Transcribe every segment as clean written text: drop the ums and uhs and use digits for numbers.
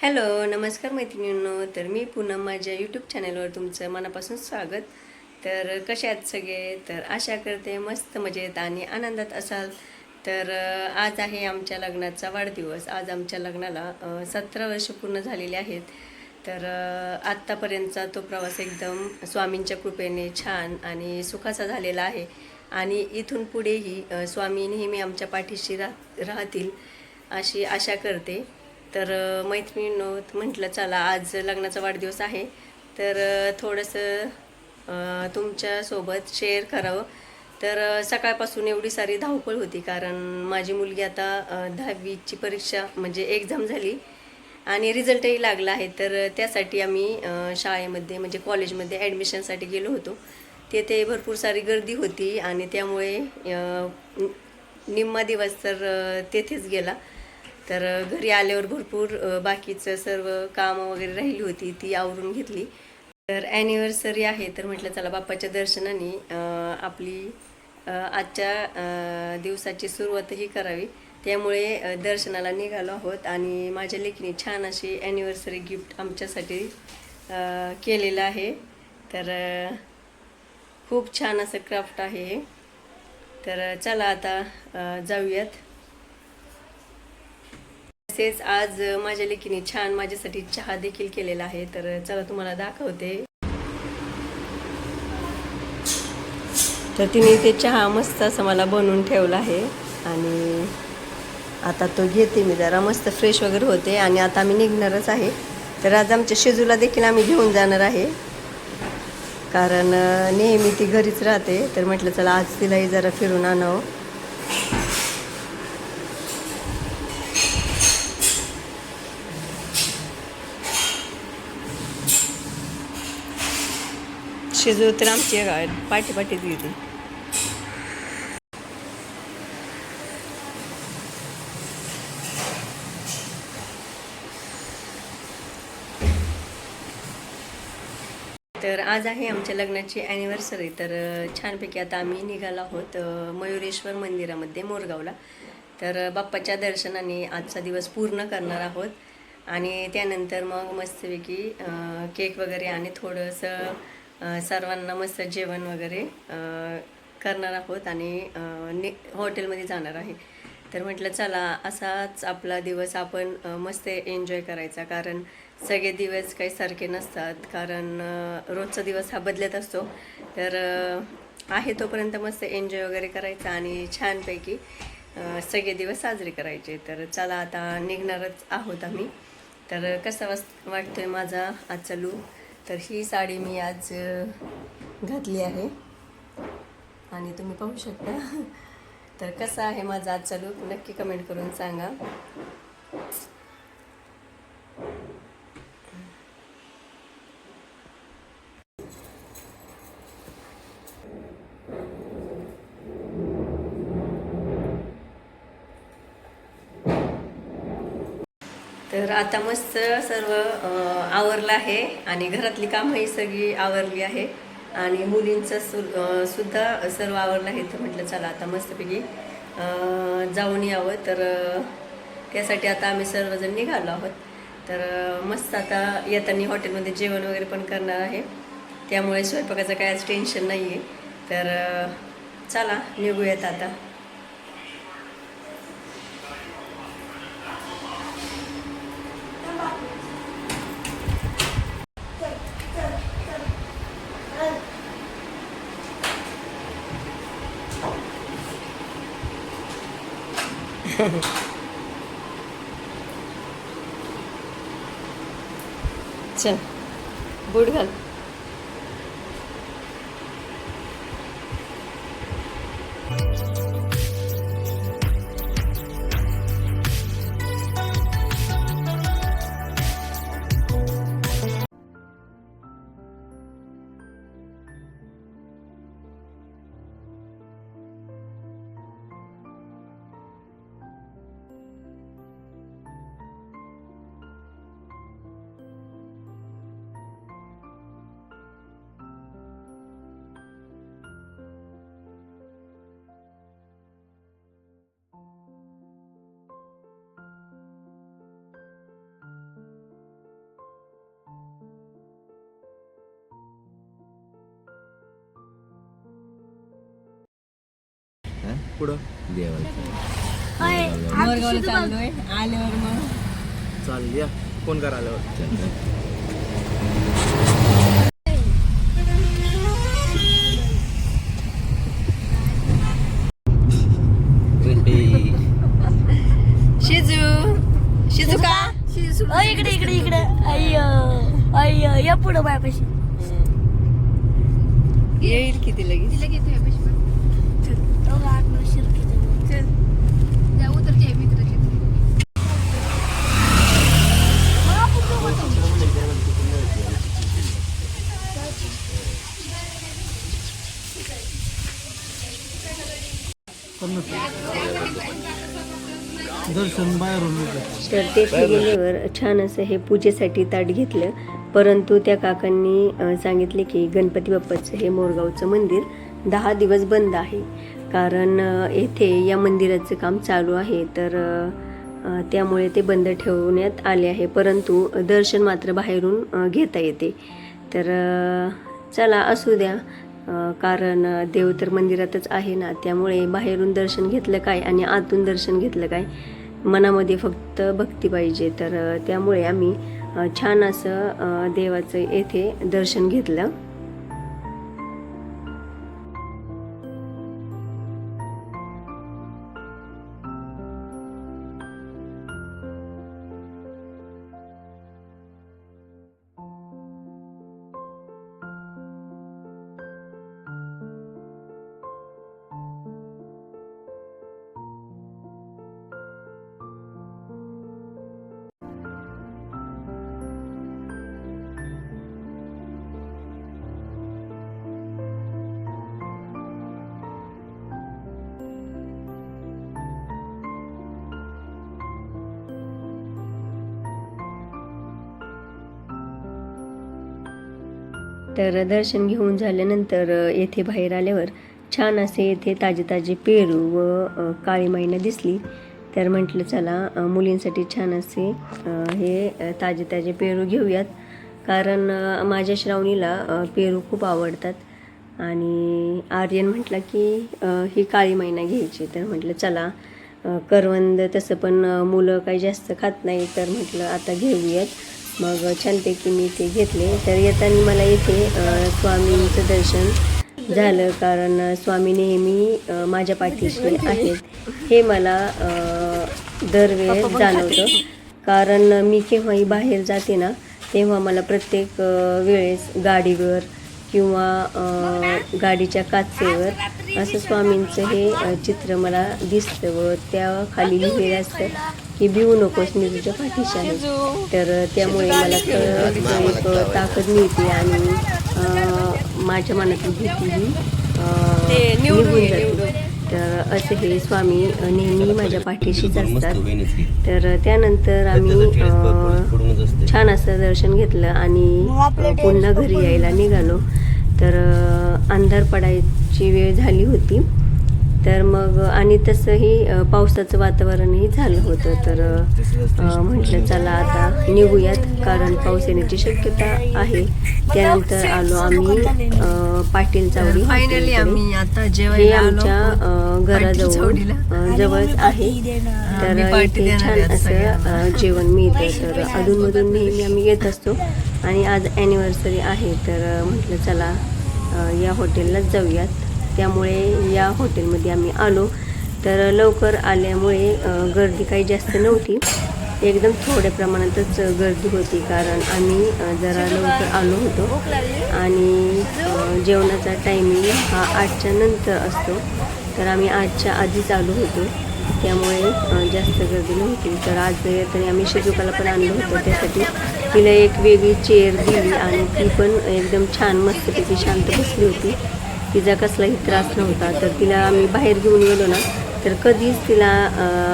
Hello, नमस्कार मैत्रिणींनो. तर मी पूनम माझ्या यूट्यूब चॅनलवर तुमचं मनापासून स्वागत. तर कसे आहात सगळे? तर आशा करते मस्त मजेत आणि आनंदात असाल. तर आज आहे आमच्या लग्नाचा वाढदिवस. आज आमच्या लग्नाला 17 वर्ष पूर्ण झालेली आहेत. तर आत्तापर्यंतचा तो प्रवास एकदम स्वामींच्या कृपेने छान आणि सुखाचा झालेला आहे. आणि इथून पुढेही स्वामी नेहमी आमच्या पाठीशी राहतील अशी आशा करते. तर मैत्रिणींनो, म्हटलं चला आज लग्नाचा वाढदिवस आहे तर थोडंसं तुमच्यासोबत शेअर करावं. तर सकाळपासून एवढी सारी धावपळ होती कारण माझी मुलगी आता 10वीची परीक्षा म्हणजे एक्झाम झाली आणि रिझल्टही लागला आहे. तर त्यासाठी आम्ही शाळेमध्ये म्हणजे कॉलेजमध्ये ॲडमिशनसाठी गेलो होतो. तेथे भरपूर सारी गर्दी होती आणि त्यामुळे निम्मा दिवस तर तेथेच गेला. तर घरी आल्यावर भरपूर बाकीचं सर्व कामं वगैरे राहिली होती ती आवरून घेतली. तर ॲनिव्हर्सरी आहे तर म्हटलं चला बाप्पाच्या दर्शनाने आपली आजच्या दिवसाची सुरुवातही करावी. त्यामुळे दर्शनाला निघालो आहोत आणि माझ्या लेकीने छान अशी ॲनिव्हर्सरी गिफ्ट आमच्यासाठी केलेलं आहे. तर खूप छान असं क्राफ्ट आहे. तर चला आता जाऊयात. तसेच आज माझ्या लेकीने छान माझ्यासाठी चहा देखील केलेला आहे. तर चला तुम्हाला दाखवते. तर तिने ते चहा मस्त असं मला बनवून ठेवला आहे आणि आता तो घेते मी. जरा मस्त फ्रेश वगैरे होते आणि आता आम्ही निघणारच आहे. तर आज आमच्या शिजूला देखील आम्ही घेऊन जाणार आहे कारण नेहमी ती घरीच राहते. तर म्हटलं चला आज तिलाही जरा फिरून आणावं. शिजू तर आमची पाठी पाठीच घेते. तर आज आहे आमच्या लग्नाची ॲनिव्हर्सरी. तर छानपैकी आता आम्ही निघालो आहोत मयुरेश्वर मंदिरामध्ये मोरगावला. तर बाप्पाच्या दर्शनाने आजचा दिवस पूर्ण करणार आहोत आणि त्यानंतर मग मस्तपैकी केक वगैरे आणि थोडंसं सर्वांना मस्त जेवण वगैरे करणार आहोत आणि हॉटेलमध्ये जाणार आहे. तर म्हटलं चला असाच आपला दिवस आपण मस्त एन्जॉय करायचा कारण सगळे दिवस काही सारखे नसतात कारण रोजचा दिवस हा बदलत असतो. तर आहे तोपर्यंत मस्त एन्जॉय वगैरे करायचा आणि छानपैकी सगळे दिवस साजरे करायचे. तर चला आता निघणारच आहोत आम्ही. तर कसा वाटतोय माझा आजचा लूक? तर ही साडी मी आज घातली आहे आणि तुम्ही पाहू शकता. तर कसा आहे माझा आजचा लूक नक्की कमेंट करून सांगा. तर आता मस्त सर्व आवरलं आहे आणि घरातली कामंही सगळी आवरली आहे आणि मुलींचं सुद्धा सर्व आवरलं आहे. तर म्हटलं चला आता मस्तपैकी जाऊन यावं. तर त्यासाठी आता आम्ही सर्वजण निघालो आहोत. तर मस्त आता येताना हॉटेलमध्ये जेवण वगैरे पण करणार आहे त्यामुळे स्वयंपाकाचं काय आज टेन्शन नाही आहे. तर चला निघूयात आता. चल बूट घाल. पुढं देवाचं मोरगावला चाललोय आल्यावर मग चाल या फोन करा आल्यावर. शिजू का इकडे इकडे इकडे अय्यो अय्यो या पुढं बायपाशी येईल किती लगेच दर्शन बाहेरून तर तेथे गेल्यावर छान असं हे पूजेसाठी ताट घेतलं, परंतु त्या काकांनी सांगितले की गणपती बाप्पाचं हे मोरगावचं मंदिर 10 दिवस बंद आहे, कारण येथे या मंदिराचं काम चालू आहे. तर त्यामुळे ते बंद ठेवण्यात आले आहे, परंतु दर्शन मात्र बाहेरून घेता येते. तर चला असू द्या, कारण देव तर मंदिरातच आहे ना, त्यामुळे बाहेरून दर्शन घेतलं काय आणि आतून दर्शन घेतलं काय, मनामध्ये फक्त भक्ती पाहिजे. तर त्यामुळे आम्ही छान असं देवाचं येथे दर्शन घेतलं. तर दर्शन घेऊन झाल्यानंतर येथे बाहेर आल्यावर छान असे येथे ताजे ताजे पेरू व काळी मैना दिसली. तर म्हटलं चला मुलींसाठी छान असे हे ताजे ताजे पेरू घेऊयात, कारण माझ्या श्रावणीला पेरू खूप आवडतात आणि आर्यन म्हटलं की ही काळी मैना घ्यायची. तर म्हटलं चला करवंद तसं पण मुलं काही जास्त खात नाही, तर म्हटलं आता घेऊयात. मग छानपैकी मी ते घेतले. तर येताना मला इथे स्वामींचं दर्शन झालं, कारण स्वामी नेहमी माझ्या पाठीशी आहेत हे मला दरवेळेस जाणवतं. कारण मी केव्हाही बाहेर जाते ना, तेव्हा मला प्रत्येक वेळेस गाडीवर किंवा गाडीच्या काचेवर असं स्वामींचं हे चित्र मला दिसतं व त्या खाली लिहिलेलं असतं की भिवू नकोस, मी तुझ्या पाठीशी आहे. तर त्यामुळे मला एक ताकद मिळते आणि माझ्या मनातली भीती ही निघून जाते. तर असे हे स्वामी नेहमी माझ्या पाठीशीच असतात. तर त्यानंतर आम्ही छान असं दर्शन घेतलं आणि पुन्हा घरी यायला निघालो. तर अंधार पडायची वेळ झाली होती. तर मग आणि तसंही पावसाचं वातावरणही झालं होतं. तर म्हटलं चला आता निघूयात, कारण पाऊस येण्याची शक्यता आहे. त्यानंतर आलो आम्ही पाटील चावडी. फायनली आम्ही आता हे आमच्या घराजवळ जवळच आहे. तर इथे छान असं जेवण मिळतं. तर अधूनमधून नेहमी आम्ही येत असतो आणि आज ॲनिव्हर्सरी आहे. तर म्हटलं चला या हॉटेललाच जाऊयात. त्यामुळे या हॉटेलमध्ये आम्ही आलो. तर लवकर आल्यामुळे गर्दी काही जास्त नव्हती, एकदम थोड्या प्रमाणातच गर्दी होती, कारण आम्ही जरा लवकर आलो होतो आणि जेवणाचा टायमिंग हा 8च्या नंतर असतो. तर आम्ही 8च्या आधीच आलो होतो, त्यामुळे जास्त गर्दी नव्हती. तर आज येताना आम्ही शिजुकाला पण आणलं होतं, त्यासाठी तिला एक वेगळी चेअर दिली आणि ती पण एकदम छान मस्तपैकी शांत बसली होती. तिचा कसलाही त्रास नव्हता. तर तिला आम्ही बाहेर घेऊन गेलो ना, तर कधीच तिला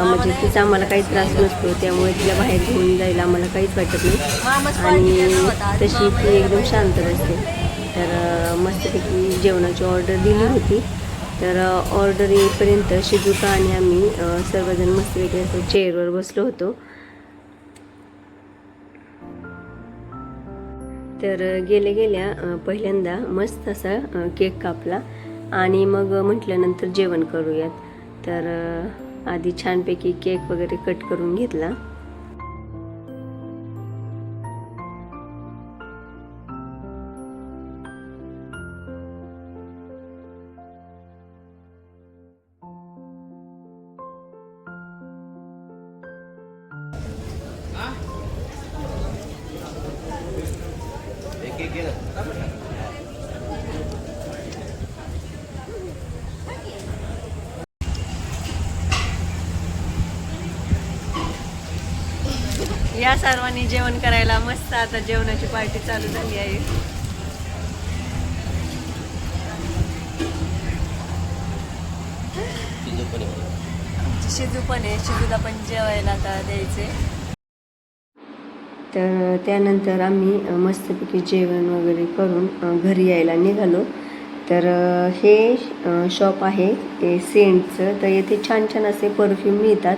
म्हणजे तिचा आम्हाला काही त्रास नसतो, त्यामुळे तिला बाहेर घेऊन जायला आम्हाला काहीच वाटत नाही आणि तशी ती एकदम शांत असते. तर मस्तपैकी जेवणाची ऑर्डर दिली होती. तर ऑर्डर येईपर्यंत शिजुका आणि आम्ही सर्वजण मस्तपैकी असं चेअरवर बसलो होतो. तर गेल्या पहिल्यांदा मस्त असा केक कापला आणि मग म्हटल्यानंतर जेवण करूयात. तर आधी छानपैकी केक वगैरे कट करून घेतला. या सर्वांनी जेवण करायला मस्त आता जेवणाची पार्टी चालू झाली आहे. शिजू पण आहे, शिजूला पण जेवायला आता द्यायचे. तर त्यानंतर आम्ही मस्तपैकी जेवण वगैरे करून घरी यायला निघालो. तर हे शॉप आहे ते सेंटचं. तर येथे छान छान असे परफ्यूम मिळतात.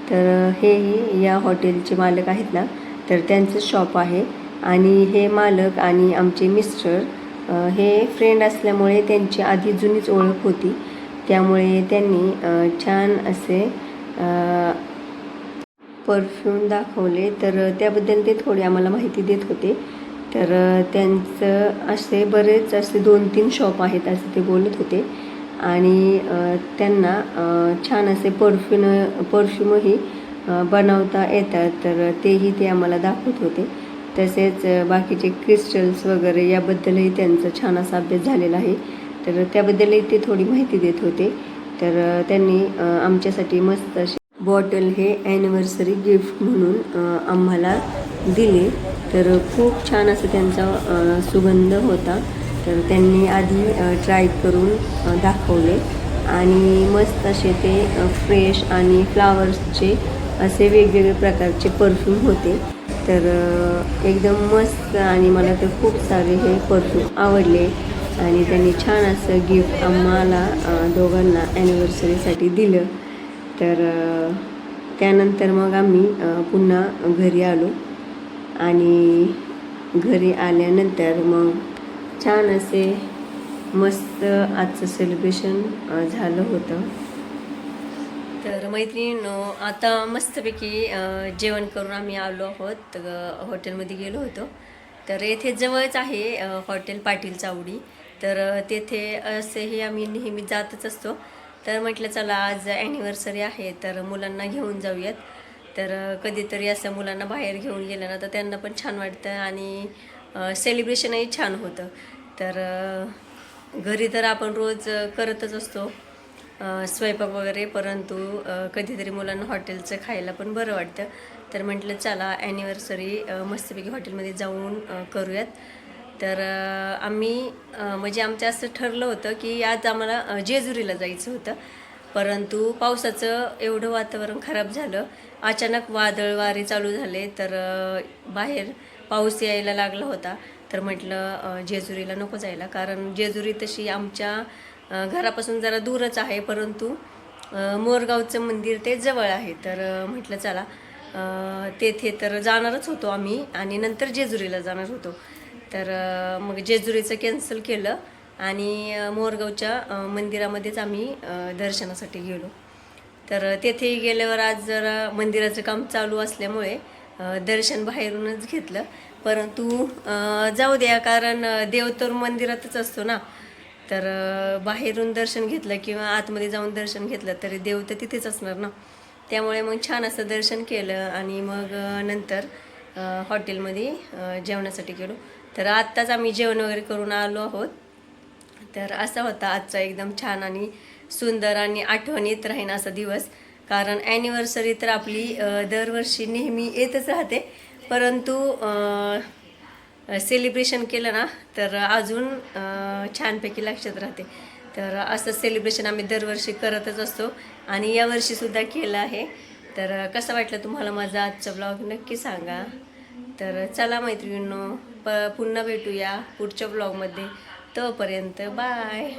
तर हेही या हॉटेलचे मालक आहेत ना, तर त्यांचं शॉप आहे. आणि हे मालक आणि आमचे मिस्टर हे फ्रेंड असल्यामुळे त्यांची आधी जुनीच ओळख होती. त्यामुळे त्यांनी छान असे परफ्यूम दाखवले. तर त्याबद्दल ते थोडी आम्हाला माहिती देत होते. तर त्यांचं असे बरेच असे 2-3 शॉप आहेत असं ते बोलत होते. आणि त्यांना छान असे परफ्यूमही बनवता येतात. तर तेही ते आम्हाला दाखवत होते. तसेच बाकीचे क्रिस्टल्स वगैरे याबद्दलही त्यांचा छान असा अभ्यास झालेला आहे. तर त्याबद्दलही ते थोडी माहिती देत होते. तर त्यांनी आमच्यासाठी मस्त असे बॉटल हे ॲनिव्हर्सरी गिफ्ट म्हणून आम्हाला दिले. तर खूप छान असं त्यांचा सुगंध होता. तर त्यांनी आधी ट्राय करून दाखवले आणि मस्त असे ते फ्रेश आणि फ्लावर्सचे असे वेगवेगळे प्रकारचे परफ्यूम होते. तर एकदम मस्त आणि मला तर खूप सारे हे परफ्यूम आवडले. आणि त्यांनी छान असं गिफ्ट आम्हाला दोघांना ॲनिव्हर्सरीसाठी दिलं. तर त्यानंतर मग आम्ही पुन्हा घरी आलो. आणि घरी आल्यानंतर मग छान असे मस्त आजचं सेलिब्रेशन झालं होतं. तर मैत्रिणींनो, आता मस्तपैकी जेवण करून आम्ही आलो आहोत. हॉटेलमध्ये गेलो होतो. तर येथे जवळच आहे हॉटेल पाटील चावडी. तर तेथे असेही आम्ही नेहमी जातच असतो. तर म्हटलं चला आज ॲनिव्हर्सरी आहे तर मुलांना घेऊन जाऊयात. तर कधीतरी असं मुलांना बाहेर घेऊन गेलं ना तर त्यांना पण छान वाटतं आणि सेलिब्रेशनही छान होतं. तर घरी तर आपण रोज करतच असतो स्वयंपाक वगैरे, परंतु कधीतरी मुलांना हॉटेलचं खायला पण बरं वाटतं. तर म्हटलं चला ॲनिव्हर्सरी मस्तपैकी हॉटेलमध्ये जाऊन करूयात. तर आम्ही म्हणजे आमचं असं ठरलं होतं की आज आम्हाला जेजुरीला जायचं होतं. परंतु पावसाचं एवढं वातावरण खराब झालं, अचानक वादळ वारे चालू झाले. तर बाहेर पाऊस यायला लागला होता. तर म्हटलं जेजुरीला नको जायला, कारण जेजुरी तशी आमच्या घरापासून जरा दूरच आहे, परंतु मोरगावचं मंदिर ते जवळ आहे. तर म्हटलं चला तेथे तर जाणारच होतो आम्ही आणि नंतर जेजुरीला जाणार होतो. तर मग जेजुरीचं कॅन्सल केलं आणि मोरगावच्या मंदिरामध्येच आम्ही दर्शनासाठी गेलो. तर तेथेही गेल्यावर आज जरा मंदिराचं काम चालू असल्यामुळे दर्शन बाहेरूनच घेतलं. परंतु जाऊ द्या, कारण देव तर मंदिरातच असतो ना. तर बाहेरून दर्शन घेतलं किंवा आतमध्ये जाऊन दर्शन घेतलं तरी देव तर तिथेच असणार ना. त्यामुळे मग छान असं दर्शन केलं आणि मग नंतर हॉटेलमध्ये जेवणासाठी गेलो. तर आत्ताच आम्ही जेवण वगैरे करून आलो आहोत. तर असा होता आजचा एकदम छान आणि सुंदर आणि आठवणीत राहीन असा दिवस. कारण ॲनिव्हर्सरी तर आपली दरवर्षी नेहमी येतच राहते, परंतु सेलिब्रेशन केलं ना तर अजून छानपैकी लक्षात राहते. तर असं सेलिब्रेशन आम्ही दरवर्षी करतच असतो आणि यावर्षीसुद्धा केलं आहे. तर कसं वाटलं तुम्हाला माझा आजचा ब्लॉग नक्की सांगा. तर चला मैत्रिणींनो, पुन्हा भेटूया पुढच्या ब्लॉगमध्ये. तोपर्यंत बाय.